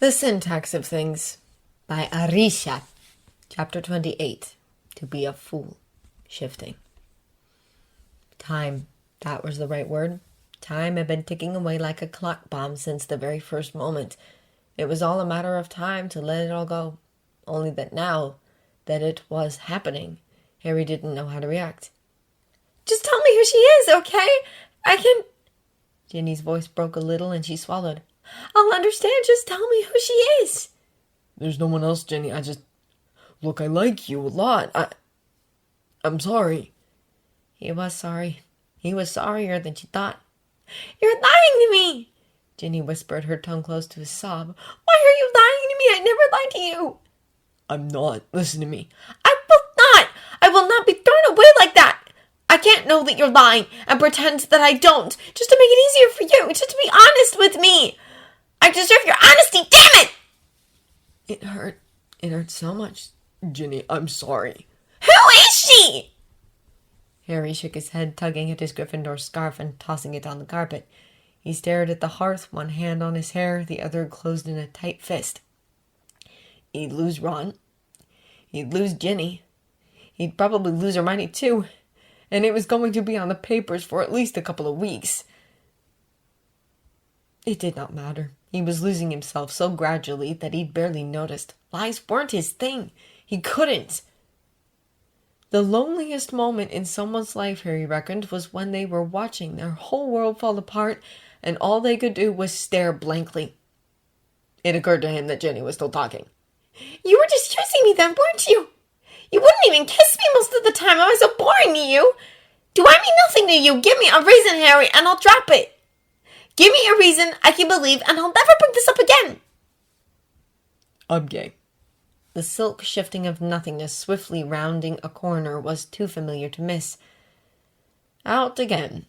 The Syntax of Things by Arisha, Chapter 28, To Be a Fool, Shifting. Time, that was the right word. Time had been ticking away like a clock bomb since the very first moment. It was all a matter of time to let it all go. Only that now that it was happening, Harry didn't know how to react. Just tell me who she is, okay? I can... Ginny's voice broke a little and she swallowed. I'll understand. Just tell me who she is. There's no one else, Jenny. Look, I like you a lot. I'm sorry. He was sorry. He was sorrier than she thought. You're lying to me, Ginny whispered, her tongue close to a sob. Why are you lying to me? I never lied to you. I'm not. Listen to me. I will not. I will not be thrown away like that. I can't know that you're lying and pretend that I don't, just to make it easier for you, just to be honest with me. I deserve your honesty, damn it! It hurt. It hurt so much. Ginny, I'm sorry. Who is she? Harry shook his head, tugging at his Gryffindor scarf and tossing it on the carpet. He stared at the hearth, one hand on his hair, the other closed in a tight fist. He'd lose Ron. He'd lose Ginny. He'd probably lose Hermione too. And it was going to be on the papers for at least a couple of weeks. It did not matter. He was losing himself so gradually that he'd barely noticed. Lies weren't his thing. He couldn't. The loneliest moment in someone's life, Harry reckoned, was when they were watching their whole world fall apart and all they could do was stare blankly. It occurred to him that Ginny was still talking. You were just using me then, weren't you? You wouldn't even kiss me most of the time. I was so boring to you. Do I mean nothing to you? Give me a reason, Harry, and I'll drop it. Give me a reason I can believe, and I'll never bring this up again. I'm gay. The silk shifting of nothingness swiftly rounding a corner was too familiar to miss. Out again.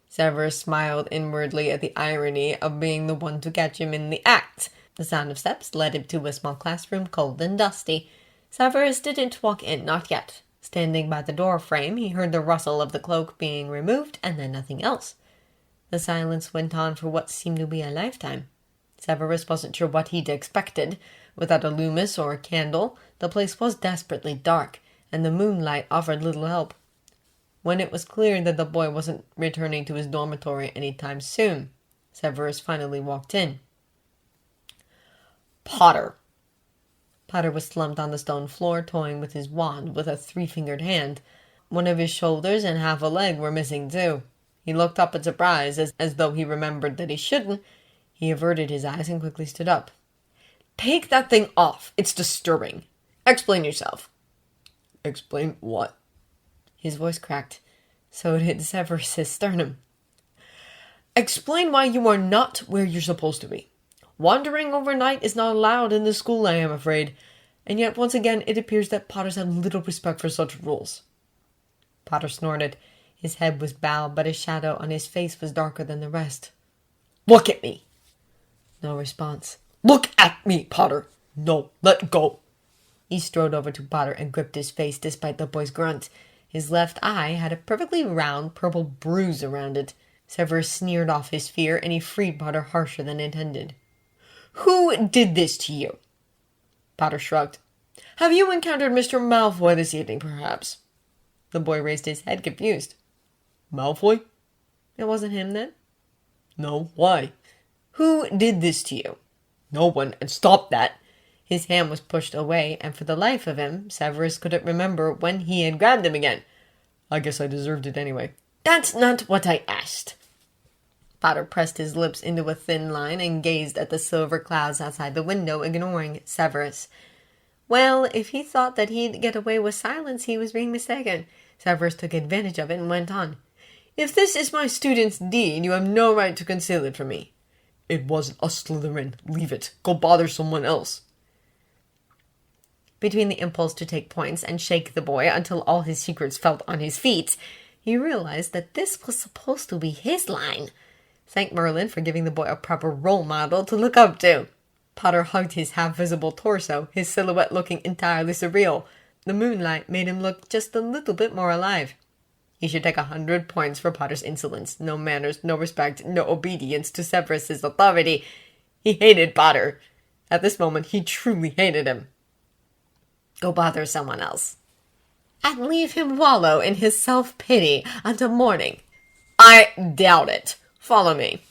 Severus smiled inwardly at the irony of being the one to catch him in the act. The sound of steps led him to a small classroom, cold and dusty. Severus didn't walk in, not yet. Standing by the door frame, he heard the rustle of the cloak being removed, and then nothing else. The silence went on for what seemed to be a lifetime. Severus wasn't sure what he'd expected. Without a Loomis or a candle, the place was desperately dark, and the moonlight offered little help. When it was clear that the boy wasn't returning to his dormitory any time soon, Severus finally walked in. Potter. Potter was slumped on the stone floor, toying with his wand with a 3-fingered hand. One of his shoulders and half a leg were missing too. He looked up in surprise, as though he remembered that he shouldn't. He averted his eyes and quickly stood up. Take that thing off. It's disturbing. Explain yourself. Explain what? His voice cracked. So did Severus's sternum. Explain why you are not where you're supposed to be. Wandering overnight is not allowed in the school, I am afraid. And yet, once again, it appears that Potters have little respect for such rules. Potter snorted. His head was bowed, but his shadow on his face was darker than the rest. Look at me. No response. Look at me, Potter. No, let go. He strode over to Potter and gripped his face despite the boy's grunt. His left eye had a perfectly round purple bruise around it. Severus sneered off his fear, and he freed Potter harsher than intended. Who did this to you? Potter shrugged. Have you encountered Mr. Malfoy this evening, perhaps? The boy raised his head, confused. Malfoy? It wasn't him, then? No, why? Who did this to you? No one, and stop that. His hand was pushed away, and for the life of him, Severus couldn't remember when he had grabbed him again. I guess I deserved it anyway. That's not what I asked. Potter pressed his lips into a thin line and gazed at the silver clouds outside the window, ignoring Severus. Well, if he thought that he'd get away with silence, he was being mistaken. Severus took advantage of it and went on. If this is my student's deed, you have no right to conceal it from me. It wasn't a Slytherin. Leave it. Go bother someone else. Between the impulse to take points and shake the boy until all his secrets felt on his feet, he realized that this was supposed to be his line. Thank Merlin for giving the boy a proper role model to look up to. Potter hugged his half-visible torso, his silhouette looking entirely surreal. The moonlight made him look just a little bit more alive. He should take 100 points for Potter's insolence. No manners, no respect, no obedience to Severus's authority. He hated Potter. At this moment, he truly hated him. Go bother someone else. And leave him wallow in his self-pity until morning. I doubt it. Follow me.